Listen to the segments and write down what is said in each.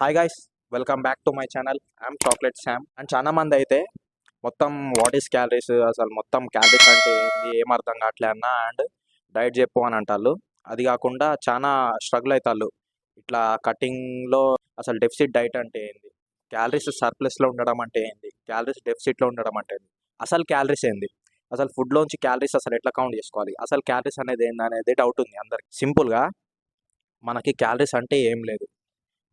Hi guys, welcome back to my channel. I'm chocolate Sam. And చాలా మంది అయితే మొత్తం వాట్ ఈస్ క్యాలరీస్, అసలు మొత్తం క్యాలరీస్ అంటే ఏంది ఏం అర్థం కావట్లే అన్న అండ్ డైట్ చెప్పు అని అంటారు. అది కాకుండా చాలా స్ట్రగుల్ అవుతారు ఇట్లా కటింగ్లో. అసలు డెఫిసిట్ డైట్ అంటే ఏంది, క్యాలరీస్ సర్ప్లస్లో ఉండడం అంటే ఏంది, క్యాలరీస్ డెఫిసిట్లో ఉండడం అంటే ఏంది, అసలు క్యాలరీస్ ఏంది, అసలు ఫుడ్లోంచి క్యాలరీస్ అసలు ఎట్లా కౌంట్ చేసుకోవాలి, అసలు క్యాలరీస్ అనేది ఏంది అనేది డౌట్ ఉంది అందరికి. సింపుల్గా మనకి క్యాలరీస్ అంటే ఏం లేదు,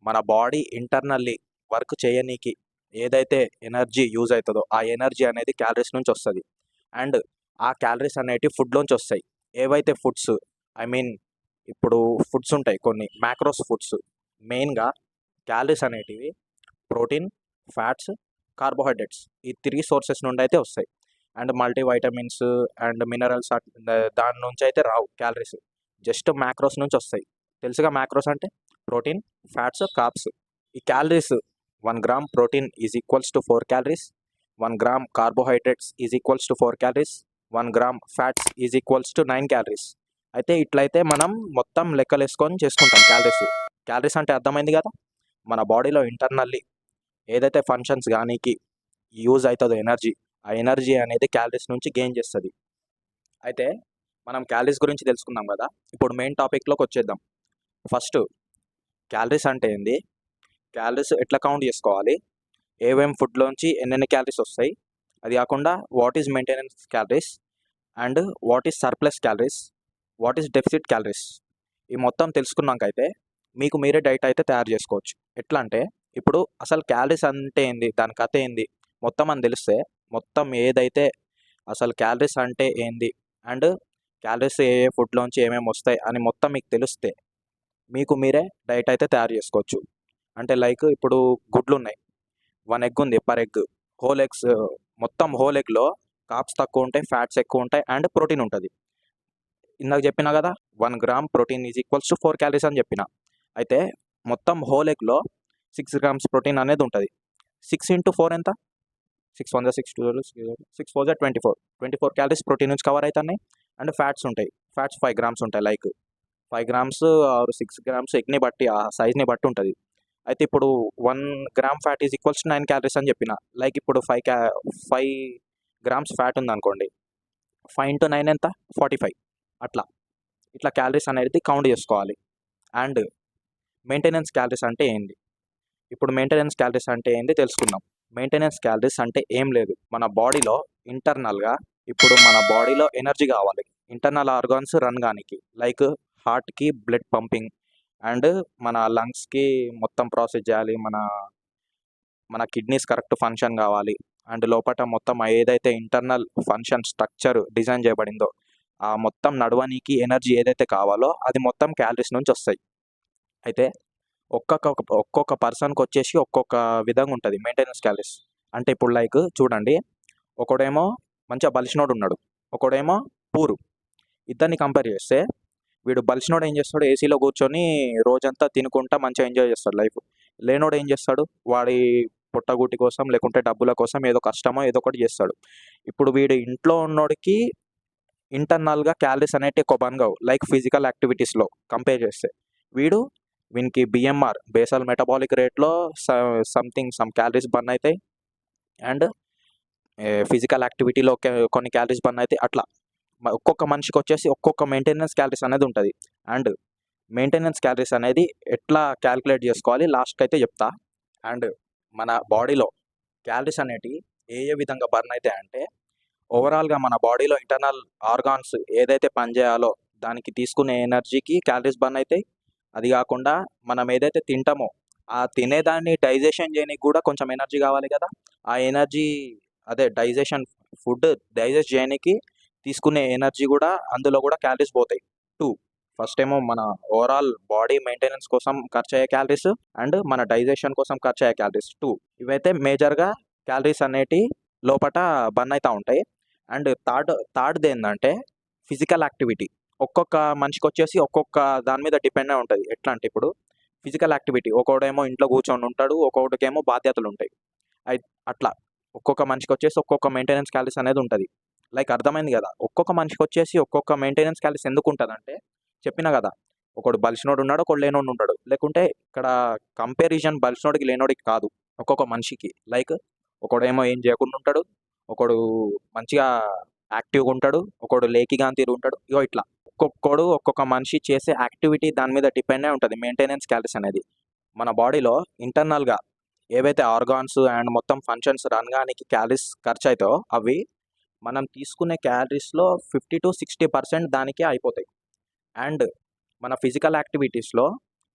మన బాడీ ఇంటర్నల్లీ వర్క్ చేయనీకి ఏదైతే ఎనర్జీ యూజ్ అవుతుందో ఆ ఎనర్జీ అనేది క్యాలరీస్ నుంచి వస్తుంది. అండ్ ఆ క్యాలరీస్ అనేటివి ఫుడ్లోంచి వస్తాయి. ఏవైతే ఫుడ్స్, ఐ మీన్ ఇప్పుడు ఫుడ్స్ ఉంటాయి కొన్ని మ్యాక్రోస్ ఫుడ్స్. మెయిన్గా క్యాలరీస్ అనేటివి ప్రోటీన్, ఫ్యాట్స్, కార్బోహైడ్రేట్స్, ఈ త్రీ సోర్సెస్ నుండి అయితే వస్తాయి. అండ్ మల్టీవైటమిన్స్ అండ్ మినరల్స్ దాని నుంచి అయితే రావు క్యాలరీస్, జస్ట్ మ్యాక్రోస్ నుంచి వస్తాయి. తెలుసుగా మ్యాక్రోస్ అంటే ప్రోటీన్, ఫ్యాట్స్, కార్బ్స్. ఈ calories 1 gram protein is equals to 4 calories, 1 gram carbohydrates is equals to 4 calories, 1 gram fats is equals to 9 calories. అయితే ఇట్లయితే మనం మొత్తం లెక్కలు వేసుకొని చేసుకుంటాం క్యాలరీస్. క్యాలరీస్ అంటే అర్థమైంది కదా, మన బాడీలో ఇంటర్నల్లీ ఏదైతే ఫంక్షన్స్ కానీకి యూజ్ అవుతుందో ఎనర్జీ, ఆ ఎనర్జీ అనేది క్యాలరీస్ నుంచి గెయిన్ చేస్తుంది. అయితే మనం క్యాలరీస్ గురించి తెలుసుకున్నాం కదా, ఇప్పుడు మెయిన్ టాపిక్లోకి వచ్చేద్దాం. ఫస్ట్ క్యాలరీస్ అంటే ఏంది, క్యాలరీస్ ఎట్లా కౌంట్ చేసుకోవాలి, ఏమేమి ఫుడ్లోంచి ఎన్నెన్ని క్యాలరీస్ వస్తాయి, అది కాకుండా what is maintenance calories and what is surplus calories, what is deficit calories, ఈ మొత్తం తెలుసుకున్నాకైతే మీకు మీరే డైట్ అయితే తయారు చేసుకోవచ్చు. ఎట్లా అంటే ఇప్పుడు అసలు క్యాలరీస్ అంటే ఏంది, దాని కథ ఏంది మొత్తం అని తెలిస్తే, మొత్తం ఏదైతే అసలు క్యాలరీస్ అంటే ఏంది అండ్ క్యాలరీస్ ఏ ఏ ఫుడ్లోంచి ఏమేమి వస్తాయి అని మొత్తం మీకు తెలిస్తే మీకు మీరే డైట్ అయితే తయారు చేసుకోవచ్చు. అంటే లైక్ ఇప్పుడు గుడ్లు ఉన్నాయి, 1 ఎగ్ ఉంది, పర్ ఎగ్ హోల్ ఎగ్స్, మొత్తం హోల్ ఎగ్లో కార్బ్స్ తక్కువ ఉంటాయి, ఫ్యాట్స్ ఎక్కువ ఉంటాయి అండ్ ప్రోటీన్ ఉంటుంది. ఇందాక చెప్పినా కదా 1 gram protein is equals to 4 calories అని చెప్పిన. అయితే మొత్తం హోల్ ఎగ్లో 6 గ్రామ్స్ ప్రోటీన్ అనేది ఉంటుంది. 6 ఇంటూ 4 ఎంత, 6 1 6 2 6 4 24 క్యాలరీస్ ప్రోటీన్ నుంచి కవర్ అవుతున్నాయి. అండ్ ఫ్యాట్స్ ఉంటాయి, ఫ్యాట్స్ 5 గ్రామ్స్ ఉంటాయి. లైక్ 5 గ్రామ్స్ ఆర్ 6 గ్రామ్స్ ఎగ్ని బట్టి, ఆ సైజ్ని బట్టి ఉంటుంది. అయితే ఇప్పుడు 1 gram fat is equals to 9 calories అని చెప్పిన. లైక్ ఇప్పుడు 5 గ్రామ్స్ ఫ్యాట్ ఉంది అనుకోండి, 5 ఇంటూ 9 ఎంత, 45. అట్లా ఇట్లా క్యాలరీస్ అనేది కౌంట్ చేసుకోవాలి. అండ్ మెయింటెనెన్స్ క్యాలరీస్ అంటే ఏంది, ఇప్పుడు మెయింటెనెన్స్ క్యాలరీస్ అంటే ఏంది తెలుసుకుందాం. మెయింటెనెన్స్ క్యాలరీస్ అంటే ఏం లేదు, మన బాడీలో ఇంటర్నల్గా ఇప్పుడు మన బాడీలో ఎనర్జీ కావాలి ఇంటర్నల్ ఆర్గాన్స్ రన్ కానికి. లైక్ హార్ట్కి బ్లడ్ పంపింగ్ అండ్ మన లంగ్స్కి మొత్తం ప్రాసెస్ చేయాలి, మన కిడ్నీస్ కరెక్ట్ ఫంక్షన్ కావాలి. అండ్ లోపల మొత్తం ఏదైతే ఇంటర్నల్ ఫంక్షన్ స్ట్రక్చర్ డిజైన్ చేయబడిందో ఆ మొత్తం నడవనికి ఎనర్జీ ఏదైతే కావాలో అది మొత్తం క్యాలరీస్ నుంచి వస్తాయి. అయితే ఒక్కొక్క పర్సన్కి వచ్చేసి ఒక్కొక్క విధంగా ఉంటుంది మెయింటెనెన్స్ క్యాలరీస్. అంటే ఇప్పుడు లైక్ చూడండి, ఒకడేమో మంచిగా బలిసినోడు ఉన్నాడు, ఒకడేమో పూరు. ఇద్దరిని కంపేర్ చేస్తే వీడు బలిసినోడు ఏం చేస్తాడు, ఏసీలో కూర్చొని రోజంతా తినుకుంటా మంచిగా ఎంజాయ్ చేస్తాడు లైఫ్. లేనోడు ఏం చేస్తాడు, వాడి పుట్టగూటి కోసం లేకుంటే డబ్బుల కోసం ఏదో కష్టమో ఏదో ఒకటి చేస్తాడు. ఇప్పుడు వీడు ఇంట్లో ఉన్నోడికి ఇంటర్నల్గా క్యాలరీస్ అనేవి ఎక్కువ బర్న్ కావు, లైక్ ఫిజికల్ యాక్టివిటీస్లో కంపేర్ చేస్తే. వీనికి బిఎంఆర్ బేసల్ మెటబాలిక్ రేట్లో సమ్ క్యాలరీస్ బర్న్ అవుతాయి. అండ్ ఫిజికల్ యాక్టివిటీలో కొన్ని క్యాలరీస్ బర్న్ అవుతాయి. అట్లా ఒక్కొక్క మనిషికి వచ్చేసి ఒక్కొక్క మెయింటెనెన్స్ క్యాలరీస్ అనేది ఉంటుంది. అండ్ మెయింటెనెన్స్ క్యాలరీస్ అనేది ఎట్లా క్యాలిక్యులేట్ చేసుకోవాలి లాస్ట్కి అయితే చెప్తా. అండ్ మన బాడీలో క్యాలరీస్ అనేటివి ఏ ఏ విధంగా బర్న్ అవుతాయి అంటే, ఓవరాల్గా మన బాడీలో ఇంటర్నల్ ఆర్గాన్స్ ఏదైతే పనిచేయాలో దానికి తీసుకునే ఎనర్జీకి క్యాలరీస్ బర్న్ అవుతాయి. అది కాకుండా మనం ఏదైతే తింటామో ఆ తినేదాన్ని డైజెషన్ చేయడానికి కూడా కొంచెం ఎనర్జీ కావాలి కదా, ఆ ఎనర్జీ అదే డైజెషన్, ఫుడ్ డైజెస్ట్ చేయడానికి తీసుకునే ఎనర్జీ కూడా అందులో కూడా క్యాలరీస్ పోతాయి. ఫస్ట్ ఏమో మన ఓవరాల్ బాడీ మెయింటెనెన్స్ కోసం ఖర్చు అయ్యే క్యాలరీస్ అండ్ మన డైజెషన్ కోసం ఖర్చు అయ్యే క్యాలరీస్ ఇవైతే మేజర్గా క్యాలరీస్ అనేటి లోపల బర్న్ అవుతూ ఉంటాయి. అండ్ థర్డ్ది ఏంటంటే ఫిజికల్ యాక్టివిటీ. ఒక్కొక్క మనిషికి వచ్చేసి ఒక్కొక్క దాని మీద డిపెండ్ అయి ఉంటుంది. ఎట్లా అంటే ఇప్పుడు ఫిజికల్ యాక్టివిటీ, ఒకడేమో ఇంట్లో కూర్చొని ఉంటాడు, ఒక్కొక్కడికేమో బాధ్యతలు ఉంటాయి. అట్లా ఒక్కొక్క మనిషికి వచ్చేసి ఒక్కొక్క మెయింటెనెన్స్ క్యాలరీస్ అనేది ఉంటుంది. లైక్ అర్థమైంది కదా, ఒక్కొక్క మనిషికి వచ్చేసి ఒక్కొక్క మెయింటెనెన్స్ క్యాలరీస్ ఎందుకు ఉంటుంది అంటే చెప్పినా కదా, ఒకడు బలిసినోడు ఉన్నాడు, ఒకడు లేనోడు ఉంటాడు. లేకుంటే ఇక్కడ కంపారిజన్ బలిసినోడికి లేనోడికి కాదు, ఒక్కొక్క మనిషికి. లైక్ ఒకడేమో ఏం చేయకుండా ఉంటాడు, ఒకడు మంచిగా యాక్టివ్గా ఉంటాడు, ఒకడు లేకిగాంతీరు ఉంటాడు. ఇగో ఇట్లా ఒక్కొక్కడు ఒక్కొక్క మనిషి చేసే యాక్టివిటీ దాని మీద డిపెండ్ అయి ఉంటుంది మెయింటెనెన్స్ క్యాలరీస్ అనేది. మన బాడీలో ఇంటర్నల్గా ఏవైతే ఆర్గాన్స్ అండ్ మొత్తం ఫంక్షన్స్ రన్ కానికి క్యాలరీస్ ఖర్చు అవుతాయో అవి మనం తీసుకునే క్యాలరీస్లో 50-60% దానికే అయిపోతాయి. అండ్ మన ఫిజికల్ యాక్టివిటీస్లో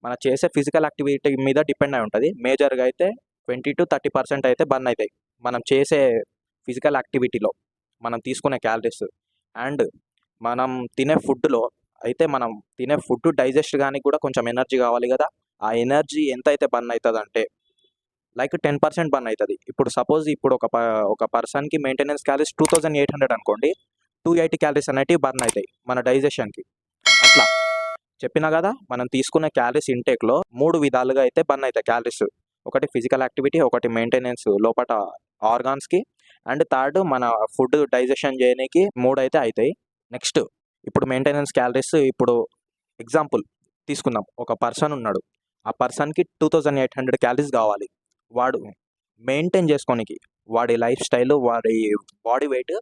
మన చేసే ఫిజికల్ యాక్టివిటీ మీద డిపెండ్ అయి ఉంటుంది. మేజర్గా అయితే 20-30% అయితే బర్న్ అవుతాయి మనం చేసే ఫిజికల్ యాక్టివిటీలో మనం తీసుకునే క్యాలరీస్. అండ్ మనం తినే ఫుడ్లో అయితే మనం తినే ఫుడ్ డైజెస్ట్ కానీ కూడా కొంచెం ఎనర్జీ కావాలి కదా. ఆ ఎనర్జీ ఎంత అయితే బర్న్ అవుతుంది అంటే లైక్ 10% బర్న్ అవుతుంది. ఇప్పుడు సపోజ్ ఇప్పుడు ఒక పర్సన్కి మెయింటెనెన్స్ క్యాలరీస్ 2800 అనుకోండి, 280 క్యాలరీస్ అనేటివి బర్న్ అవుతాయి మన డైజెషన్కి. అట్లా చెప్పినా కదా, మనం తీసుకునే క్యాలరీస్ ఇంటేక్లో 3 విధాలుగా అయితే బర్న్ అవుతాయి క్యాలరీస్. ఒకటి ఫిజికల్ యాక్టివిటీ, ఒకటి మెయింటెనెన్స్ లోపల ఆర్గాన్స్కి, అండ్ థర్డ్ మన ఫుడ్ డైజెషన్ చేయడానికి 3 అయితే అవుతాయి. నెక్స్ట్ ఇప్పుడు మెయింటెనెన్స్ క్యాలరీస్, ఇప్పుడు ఎగ్జాంపుల్ తీసుకుందాం. ఒక పర్సన్ ఉన్నాడు, ఆ పర్సన్కి 2800 క్యాలరీస్ కావాలి. వాడు మెయింటైన్ చేసుకోనికి, వాడి లైఫ్ స్టైల్, వాడి బాడీ వెయిట్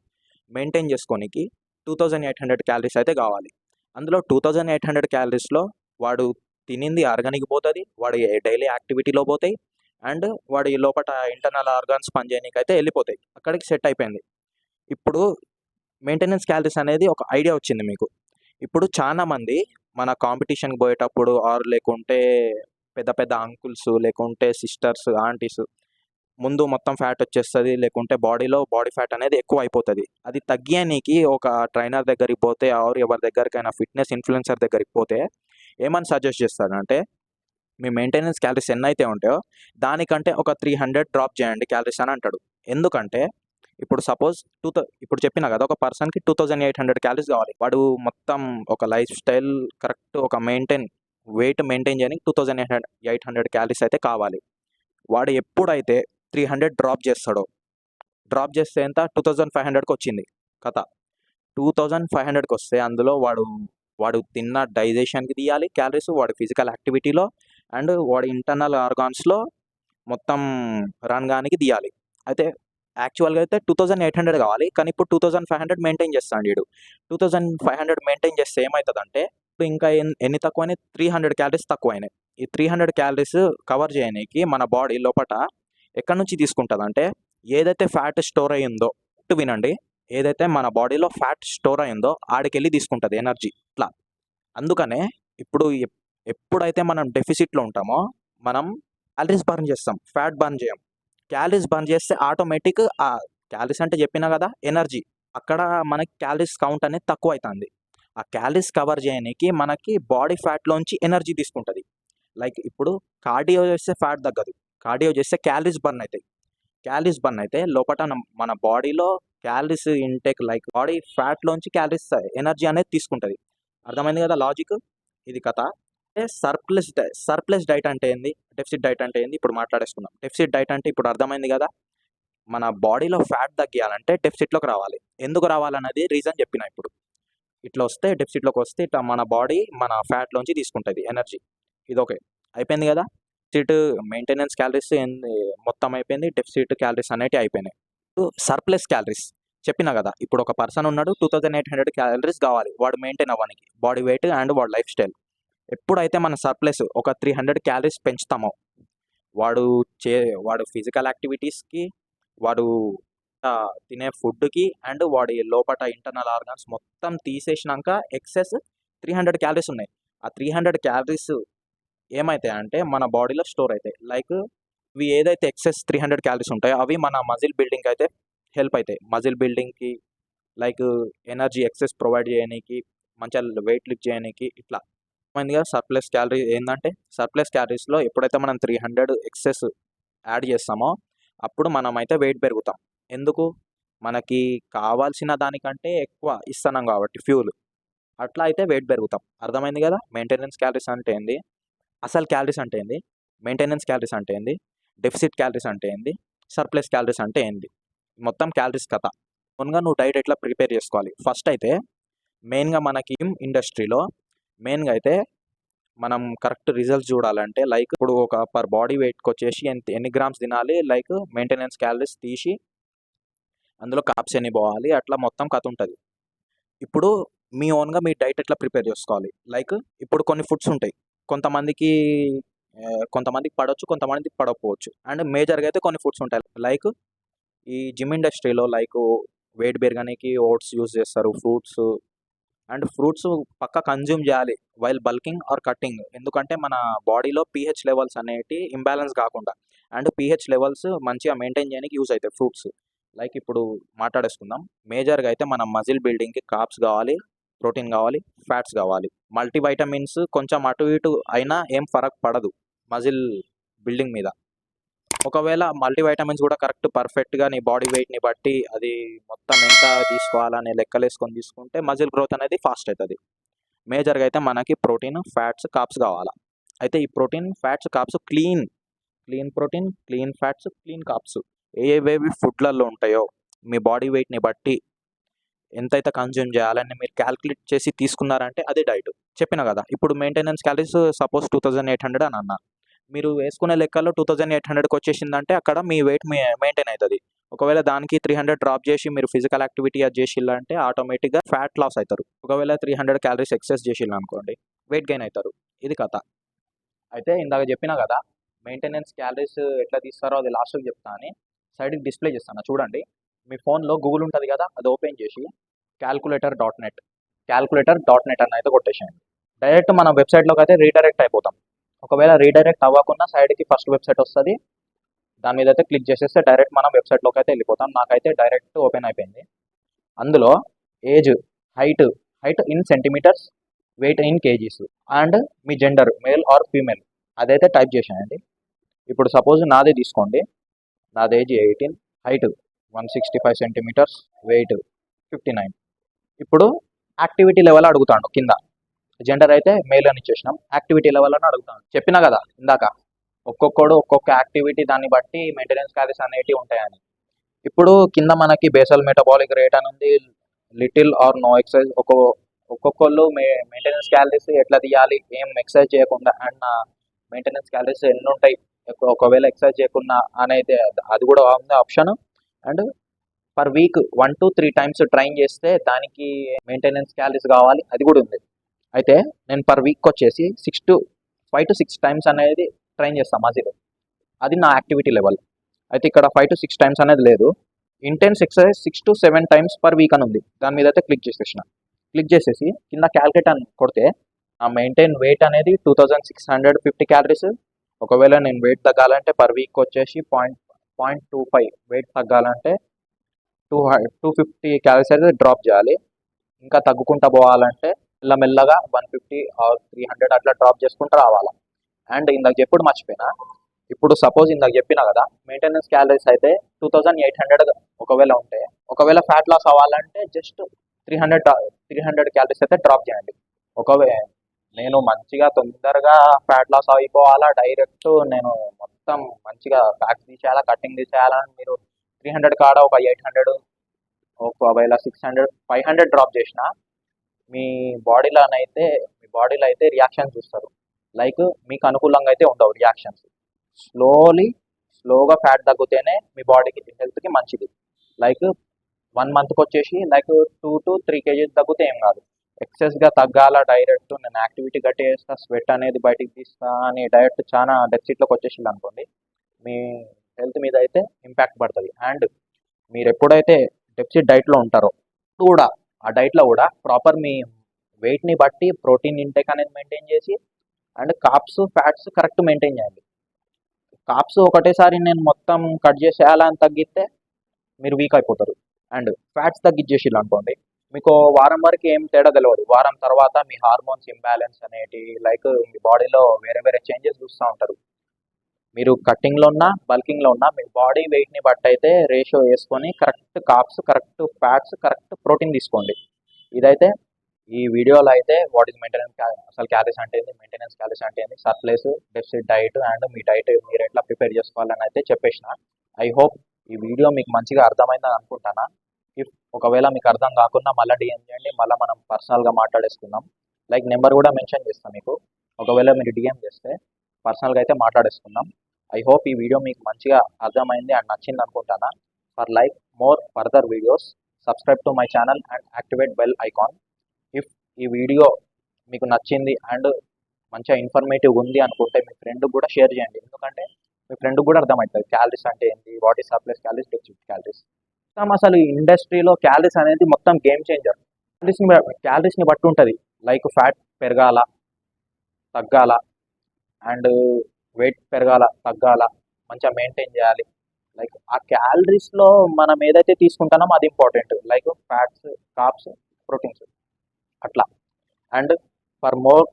మెయింటైన్ చేసుకోనికి 2800 క్యాలరీస్ అయితే కావాలి. అందులో 2800 క్యాలరీస్లో వాడు తినింది అరగనికి పోతుంది, వాడి డైలీ యాక్టివిటీలో పోతాయి, అండ్ వాడి లోపల ఇంటర్నల్ ఆర్గాన్స్ పనిచేయడానికి అయితే వెళ్ళిపోతాయి. అక్కడికి సెట్ అయిపోయింది. ఇప్పుడు మెయింటెనెన్స్ క్యాలరీస్ అనేది ఒక ఐడియా వచ్చింది మీకు. ఇప్పుడు చాలా మంది మన కాంపిటీషన్కి పోయేటప్పుడు ఆర్ లేకుంటే పెద్ద పెద్ద అంకుల్స్ లేకుంటే సిస్టర్స్ ఆంటీస్ ముందు మొత్తం ఫ్యాట్ వచ్చేస్తుంది, లేకుంటే బాడీలో బాడీ ఫ్యాట్ అనేది ఎక్కువ అయిపోతుంది. అది తగ్గియనికి ఒక ట్రైనర్ దగ్గరికి పోతే ఆర్ ఎవరి దగ్గరికైనా ఫిట్నెస్ ఇన్ఫ్లుయెన్సర్ దగ్గరికి పోతే ఏమని సజెస్ట్ చేస్తారంటే, మీ మెయింటెనెన్స్ క్యాలరీస్ ఎన్ని అయితే ఉంటాయో దానికంటే ఒక 300 డ్రాప్ చేయండి క్యాలరీస్ అని అంటాడు. ఎందుకంటే ఇప్పుడు సపోజ్ ఇప్పుడు చెప్పినా కదా, ఒక పర్సన్కి 2800 క్యాలరీస్ కావాలి. వాడు మొత్తం ఒక లైఫ్ స్టైల్ కరెక్ట్ ఒక వెయిట్ మెయింటైన్ చేయడానికి 2800 క్యాలరీస్ అయితే కావాలి. వాడు ఎప్పుడైతే 300 డ్రాప్ చేస్తే ఎంత 2500కి వచ్చింది కథ. 2500కి వస్తే అందులో వాడు తిన్న డైజెషన్కి తీయాలి క్యాలరీస్, వాడి ఫిజికల్ యాక్టివిటీలో అండ్ వాడి ఇంటర్నల్ ఆర్గాన్స్లో మొత్తం రన్ కానికి తీయాలి. అయితే యాక్చువల్గా అయితే 2800 కావాలి, కానీ ఇప్పుడు 2500 మెయింటైన్ చేస్తాడు వీడు. 2500 మెయింటైన్ చేస్తే ఏమవుతుందంటే ఇప్పుడు ఇంకా ఎన్ని తక్కువైనాయి, 300 క్యాలరీస్ తక్కువైనాయి. ఈ 300 క్యాలరీస్ కవర్ చేయడానికి మన బాడీ లోపల ఎక్కడి నుంచి తీసుకుంటుంది అంటే, ఏదైతే ఫ్యాట్ స్టోర్ అయ్యిందో, వినండి, ఏదైతే మన బాడీలో ఫ్యాట్ స్టోర్ అయిందో ఆడికెళ్ళి తీసుకుంటుంది ఎనర్జీ. ఇట్లా అందుకనే ఇప్పుడు ఎప్పుడైతే మనం డెఫిసిట్లో ఉంటామో మనం క్యాలరీస్ బర్న్ చేస్తాం, ఫ్యాట్ బర్న్ చేయం. క్యాలరీస్ బర్న్ చేస్తే ఆటోమేటిక్ ఆ క్యాలరీస్ అంటే చెప్పినా కదా ఎనర్జీ, అక్కడ మనకి క్యాలరీస్ కౌంట్ అనేది తక్కువ అవుతుంది. ఆ క్యాలరీస్ కవర్ చేయడానికి మనకి బాడీ ఫ్యాట్లోంచి ఎనర్జీ తీసుకుంటుంది. లైక్ ఇప్పుడు కార్డియో చేస్తే ఫ్యాట్ తగ్గదు, కార్డియో చేస్తే క్యాలరీస్ బర్న్ అవుతాయి. క్యాలరీస్ బర్న్ అయితే లోపల మన బాడీలో క్యాలరీస్ ఇంటేక్, లైక్ బాడీ ఫ్యాట్లోంచి క్యాలరీస్ ఎనర్జీ అనేది తీసుకుంటుంది. అర్థమైంది కదా లాజిక్, ఇది కథ. అంటే సర్ప్లస్ డైట్ అంటే ఏంది, డెఫిసిట్ డైట్ అంటే ఏంది ఇప్పుడు మాట్లాడేసుకుందాం. డెఫిసిట్ డైట్ అంటే ఇప్పుడు అర్థమైంది కదా, మన బాడీలో ఫ్యాట్ తగ్గియాలంటే డెఫిసిట్లోకి రావాలి. ఎందుకు రావాలన్నది రీజన్ చెప్పిన. ఇప్పుడు ఇట్లా వస్తే డెఫిసిట్లోకి వస్తే ఇట్లా మన బాడీ మన ఫ్యాట్లోంచి తీసుకుంటుంది ఎనర్జీ. ఇది ఓకే అయిపోయింది కదా. డెఫిసిట్ మెయింటెనెన్స్ క్యాలరీస్ మొత్తం అయిపోయింది, డెఫిసిట్ క్యాలరీస్ అనేవి అయిపోయినాయి. సర్ప్లస్ క్యాలరీస్ చెప్పినా కదా, ఇప్పుడు ఒక పర్సన్ ఉన్నాడు, 2800 క్యాలరీస్ కావాలి వాడు మెయింటైన్ అవ్వడానికి, బాడీ వెయిట్ అండ్ వాడి లైఫ్ స్టైల్. ఎప్పుడైతే మన సర్ప్లస్ ఒక 300 క్యాలరీస్ పెంచుతామో వాడు ఫిజికల్ యాక్టివిటీస్కి, వాడు తినే ఫుడ్కి అండ్ వాడి లోపల ఇంటర్నల్ ఆర్గాన్స్ మొత్తం తీసేసినాక ఎక్సెస్ 300 క్యాలరీస్ ఉన్నాయి. ఆ 300 క్యాలరీస్ ఏమవుతాయి అంటే మన బాడీలో స్టోర్ అవుతాయి. లైక్ ఇవి ఏదైతే ఎక్సెస్ 300 క్యాలరీస్ ఉంటాయో అవి మన మజిల్ బిల్డింగ్కి అయితే హెల్ప్ అవుతాయి. మజిల్ బిల్డింగ్కి, లైక్ ఎనర్జీ ఎక్సెస్ ప్రొవైడ్ చేయడానికి, మంచిగా వెయిట్ లిఫ్ట్ చేయడానికి, ఇట్లా మైందిగా. సర్ప్లస్ క్యాలరీ ఏంటంటే, సర్ప్లస్ క్యాలరీస్లో ఎప్పుడైతే మనం 300 ఎక్సెస్ యాడ్ చేస్తామో అప్పుడు మనం అయితే వెయిట్ పెరుగుతాం. ఎందుకు, మనకి కావాల్సిన దానికంటే ఎక్కువ ఇస్తున్నాం కాబట్టి ఫ్యూల్, అట్లా అయితే వెయిట్ పెరుగుతాం. అర్థమైంది కదా మెయింటెనెన్స్ క్యాలరీస్ అంటే ఏంది, అసలు క్యాలరీస్ అంటే ఏంది, మెయింటెనెన్స్ క్యాలరీస్ అంటే ఏంది, డెఫిసిట్ క్యాలరీస్ అంటే ఏంది, సర్ప్లస్ క్యాలరీస్ అంటే ఏంది, మొత్తం క్యాలరీస్ కథ. ముందుగా నువ్వు డైట్ ఎట్లా ప్రిపేర్ చేసుకోవాలి. ఫస్ట్ అయితే మెయిన్గా మనకి ఇండస్ట్రీలో మెయిన్గా అయితే మనం కరెక్ట్ రిజల్ట్స్ చూడాలంటే లైక్ ఇప్పుడు ఒక పర్ బాడీ వెయిట్కి వచ్చేసి ఎన్ని గ్రామ్స్ తినాలి, లైక్ మెయింటెనెన్స్ క్యాలరీస్ తీసి అందులో కాప్స్ ఎన్ని పోవాలి, అట్లా మొత్తం కథ ఉంటుంది. ఇప్పుడు మీ ఓన్గా మీ డైట్ ఎట్లా ప్రిపేర్ చేసుకోవాలి, లైక్ ఇప్పుడు కొన్ని ఫుడ్స్ ఉంటాయి, కొంతమందికి కొంతమందికి పడవచ్చు, కొంతమందికి పడకపోవచ్చు. అండ్ మేజర్గా అయితే కొన్ని ఫుడ్స్ ఉంటాయి, లైక్ ఈ జిమ్ ఇండస్ట్రీలో లైక్ వెయిట్ పెరగడానికి ఓట్స్ యూజ్ చేస్తారు, ఫ్రూట్స్. అండ్ ఫ్రూట్స్ పక్కా కన్జ్యూమ్ చేయాలి వైల్ బల్కింగ్ ఆర్ కట్టింగ్, ఎందుకంటే మన బాడీలో పీహెచ్ లెవెల్స్ అనేవి ఇంబ్యాలెన్స్ కాకుండా అండ్ పీహెచ్ లెవెల్స్ మంచిగా మెయింటైన్ చేయడానికి యూజ్ అవుతాయి ఫ్రూట్స్. లైక్ ఇప్పుడు మాట్లాడేసుకుందాం. మేజర్గా అయితే మన మజిల్ బిల్డింగ్కి కాప్స్ కావాలి, ప్రోటీన్ కావాలి, ఫ్యాట్స్ కావాలి. మల్టీవైటమిన్స్ కొంచెం అటు ఇటు అయినా ఏం ఫరక్ పడదు మజిల్ బిల్డింగ్ మీద. ఒకవేళ మల్టీవైటమిన్స్ కూడా కరెక్ట్ పర్ఫెక్ట్గా నీ బాడీ వెయిట్ని బట్టి అది మొత్తం ఎంత తీసుకోవాలని లెక్కలేసుకొని తీసుకుంటే మజిల్ గ్రోత్ అనేది ఫాస్ట్ అవుతుంది. మేజర్గా అయితే మనకి ప్రోటీన్, ఫ్యాట్స్, కాప్స్ కావాలా. అయితే ఈ protein, fats, carbs clean protein, clean fats, clean carbs ఏవేవి ఫుడ్లలో ఉంటాయో మీ బాడీ వెయిట్ని బట్టి ఎంతైతే కన్జ్యూమ్ చేయాలని మీరు క్యాల్కులేట్ చేసి తీసుకున్నారంటే అది డైట్. చెప్పిన కదా, ఇప్పుడు మెయింటెనెన్స్ క్యాలరీస్ సపోజ్ 2800 అని అన్నా, మీరు వేసుకునే లెక్కల్లో 2800కి వచ్చేసిందంటే అక్కడ మీ వెయిట్ మెయింటైన్ అవుతుంది. ఒకవేళ దానికి 300 డ్రాప్ చేసి మీరు ఫిజికల్ యాక్టివిటీ అది చేసిల్లంటే ఆటోమేటిక్గా ఫ్యాట్ లాస్ అవుతారు. ఒకవేళ 300 క్యాలరీస్ ఎక్సెస్ చేసిల్లు అనుకోండి, వెయిట్ గెయిన్ అవుతారు. ఇది కథ. అయితే ఇందాక చెప్పినా కదా, మెయింటెనెన్స్ క్యాలరీస్ ఎట్లా తీస్తారో అది లాస్ట్కి చెప్తా అని సైడ్కి డిస్ప్లే చేస్తాను చూడండి. మీ ఫోన్లో గూగుల్ ఉంటుంది కదా, అది ఓపెన్ చేసి calculator.net అని అయితే కొట్టేసేయండి. డైరెక్ట్ మన వెబ్సైట్లోకి అయితే రీడైరెక్ట్ అయిపోతాం. ఒకవేళ రీడైరెక్ట్ అవ్వకుండా సైడ్కి ఫస్ట్ వెబ్సైట్ వస్తుంది, దాని మీద అయితే క్లిక్ చేసేస్తే డైరెక్ట్ మనం వెబ్సైట్లోకి అయితే వెళ్ళిపోతాం. నాకైతే డైరెక్ట్ ఓపెన్ అయిపోయింది. అందులో age, height in centimetres, weight in kgs and మీ జెండర్ మేల్ ఆర్ ఫీమేల్ అదైతే టైప్ చేసేయండి. ఇప్పుడు సపోజ్ నాదే తీసుకోండి, నాది ఏజ్ 18, హైట్ 165 సెంటీమీటర్స్, వెయిట్ 59. ఇప్పుడు యాక్టివిటీ లెవెల్ అడుగుతాడు కింద, జెండర్ అయితే మేల్ అని ఇచ్చేసినాం, యాక్టివిటీ లెవెల్ అని అడుగుతాడు. చెప్పినా కదా ఇందాక, ఒక్కొక్కడు ఒక్కొక్క యాక్టివిటీ దాన్ని బట్టి మెయింటెనెన్స్ క్యాలరీస్ అనేటివి ఉంటాయని. ఇప్పుడు కింద మనకి బేసల్ మెటబాలిక్ రేట్ అని ఉంది, లిటిల్ ఆర్ నో ఎక్సర్సైజ్. ఒక్కొక్కళ్ళు మెయింటెనెన్స్ క్యాలరీస్ ఎట్లా తీయాలి ఏం ఎక్సర్సైజ్ చేయకుండా, అండ్ మెయింటెనెన్స్ క్యాలరీస్ ఎన్ని ఉంటాయి ఒకవేళ ఎక్సర్సైజ్ చేయకుండా అనేది అది కూడా ఉంది option. And per week 1 to 3 times train చేస్తే దానికి మెయింటెనెన్స్ క్యాలరీస్ కావాలి, అది కూడా ఉంది. అయితే నేను పర్ వీక్ వచ్చేసి 5 to 6 times అనేది ట్రైన్ చేస్తాను మజిల్, అది నా యాక్టివిటీ లెవెల్. అయితే ఇక్కడ 5 to 6 times అనేది లేదు, intense exercise 6 to 7 times per week అని ఉంది. దాని మీద అయితే క్లిక్ చేసేసి కింద క్యాల్కులేట్ అని కొడితే ఆ మెయింటైన్ వెయిట్ అనేది 2650 క్యాలరీస్. ఒకవేళ నేను వెయిట్ తగ్గాలంటే పర్ వీక్ వచ్చేసి 0.25 వెయిట్ తగ్గాలంటే 250 క్యాలరీస్ అయితే డ్రాప్ చేయాలి. ఇంకా తగ్గుకుంటా పోవాలంటే మెల్లమెల్లగా 150 ఆర్ 300 అట్లా డ్రాప్ చేసుకుంటూ రావాలి. అండ్ ఇందాక చెప్పుడు మర్చిపోయినా, ఇప్పుడు సపోజ్ ఇందాక చెప్పినా కదా, మెయింటెనెన్స్ క్యాలరీస్ అయితే 2800 ఒకవేళ ఫ్యాట్ లాస్ అవ్వాలంటే జస్ట్ 300 క్యాలరీస్ అయితే డ్రాప్ చేయండి. ఒకవేళ నేను మంచిగా తొందరగా ఫ్యాట్ లాస్ అయిపోవాలా, డైరెక్ట్ నేను మొత్తం మంచిగా ఫ్యాట్స్ తీసేయాలా, కటింగ్ తీసేయాలని మీరు 300 కాడ ఒక 800, ఒకవేళ 600, 500 డ్రాప్ చేసిన మీ బాడీలో అయితే రియాక్షన్స్ చూస్తారు. లైక్ మీకు అనుకూలంగా అయితే ఉండవు రియాక్షన్స్. స్లోగా ఫ్యాట్ తగ్గితేనే మీ బాడీకి హెల్త్కి మంచిది. లైక్ 1 monthకి వచ్చేసి లైక్ 2 to 3 kgs తగ్గితే ఏం కాదు. ఎక్సెస్గా తగ్గాల డైరెక్ట్ నేను యాక్టివిటీ గట్టి చేస్తా, స్వెట్ అనేది బయటికి తీస్తా అని డైరెక్ట్ చాలా డెఫిసిట్లోకి వచ్చేసింది అనుకోండి, మీ హెల్త్ మీద అయితే ఇంపాక్ట్ పడుతుంది. అండ్ మీరు ఎప్పుడైతే డెఫిసిట్ డైట్లో ఉంటారో కూడా ఆ డైట్లో కూడా ప్రాపర్ మీ వెయిట్ని బట్టి ప్రోటీన్ ఇంటేక్ అనేది మెయింటైన్ చేసి and carbs, fats correct maintain చేయండి. కాప్స్ ఒకటేసారి నేను మొత్తం కట్ చేసేయాలని తగ్గిస్తే మీరు వీక్ అయిపోతారు. అండ్ ఫ్యాట్స్ తగ్గించేసిల్లు అనుకోండి, మీకు వారం వరకు ఏం తేడా తెలియదు. వారం తర్వాత మీ హార్మోన్స్ ఇంబ్యాలెన్స్ అనేటి లైక్ మీ బాడీలో వేరే చేంజెస్ చూస్తూ ఉంటారు. మీరు కట్టింగ్లో ఉన్నా బల్కింగ్లో ఉన్నా మీ బాడీ వెయిట్ని బట్టి అయితే రేషియో వేసుకొని correct carbs, correct fats, correct protein తీసుకోండి. ఇదైతే ఈ వీడియోలో అయితే వాట్ ఈస్ మెయింటెనెన్స్, అసలు క్యాలరీస్ అంటే ఏంది, మెయింటెనెన్స్ క్యాలరీస్ అంటే ఏంది, సర్ప్లస్, డెఫిసిట్ డైట్ అండ్ మీ డైట్ మీరు ఎట్లా ప్రిపేర్ చేసుకోవాలని అయితే చెప్పేసిన. ఐ హోప్ ఈ వీడియో మీకు మంచిగా అర్థమైందని అనుకుంటానా. ఒకవేళ మీకు అర్థం కాకుండా మళ్ళీ డిఎం చేయండి, మళ్ళీ మనం పర్సనల్గా మాట్లాడేసుకుందాం. లైక్ నెంబర్ కూడా మెన్షన్ చేస్తాం మీకు. ఒకవేళ మీరు డిఎం చేస్తే పర్సనల్గా అయితే మాట్లాడేసుకుందాం. ఐ హోప్ ఈ వీడియో మీకు మంచిగా అర్థమైంది అండ్ నచ్చింది అనుకుంటానా. For like more further videos subscribe to my channel and activate bell icon. If ఈ వీడియో మీకు నచ్చింది అండ్ మంచిగా ఇన్ఫర్మేటివ్ ఉంది అనుకుంటే మీ ఫ్రెండ్ కూడా షేర్ చేయండి. ఎందుకంటే మీ ఫ్రెండ్ కూడా అర్థమవుతుంది క్యాలరీస్ అంటే ఏంటి, what is surplus calories, deficit calories. అసలు ఈ ఇండస్ట్రీలో క్యాలరీస్ అనేది మొత్తం గేమ్ చేంజర్. క్యాలరీస్ని బట్టి ఉంటుంది. లైక్ ఫ్యాట్ పెరగాల తగ్గాల అండ్ వెయిట్ పెరగాల తగ్గాల మంచిగా మెయింటైన్ చేయాలి. లైక్ ఆ క్యాలరీస్లో మనం ఏదైతే తీసుకుంటామో అది important. Like fats, carbs, proteins అట్లా. అండ్ ఫర్ మోర్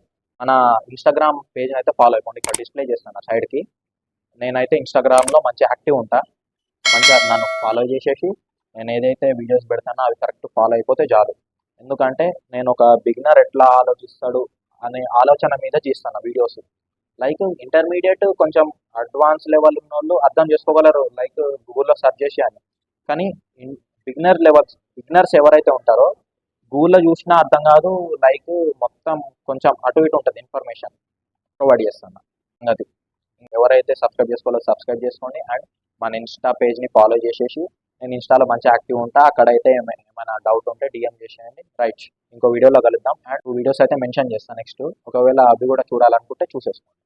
మన ఇన్స్టాగ్రామ్ పేజ్ని అయితే ఫాలో అయిపోండి. ఇక్కడ డిస్ప్లే చేస్తాను సైడ్కి. నేనైతే ఇన్స్టాగ్రామ్లో మంచిగా యాక్టివ్ ఉంటా. మంచిగా నన్ను ఫాలో చేసేసి నేను ఏదైతే వీడియోస్ పెడతానో అవి కరెక్ట్ ఫాలో అయిపోతే చాలు. ఎందుకంటే నేను ఒక బిగినర్ ఎట్లా ఆలోచిస్తాడు అనే ఆలోచన మీద చేస్తాను వీడియోస్. లైక్ ఇంటర్మీడియట్ కొంచెం అడ్వాన్స్ లెవెల్ ఉన్న వాళ్ళు అర్థం చేసుకోగలరు, లైక్ గూగుల్లో సెర్చ్ చేసి అని. కానీ బిగినర్స్ ఎవరైతే ఉంటారో గూగుల్లో చూసినా అర్థం కాదు. లైక్ మొత్తం కొంచెం అటు ఇటు ఉంటుంది ఇన్ఫర్మేషన్ ప్రొవైడ్ చేస్తాను. అది ఎవరైతే సబ్స్క్రైబ్ చేసుకోవాలో సబ్స్క్రైబ్ చేసుకోండి అండ్ మన ఇన్స్టా పేజ్ని ఫాలో చేసేసి నేను ఇన్స్టాలో మంచి యాక్టివ్ ఉంటా. అక్కడైతే ఏమైనా డౌట్ ఉంటే డిఎం చేసేయండి. రైట్, ఇంకో వీడియోలో కలుద్దాం. అండ్ 2 వీడియోస్ అయితే మెన్షన్ చేస్తాను నెక్స్ట్. ఒకవేళ అవి కూడా చూడాలనుకుంటే చూసేసుకోండి.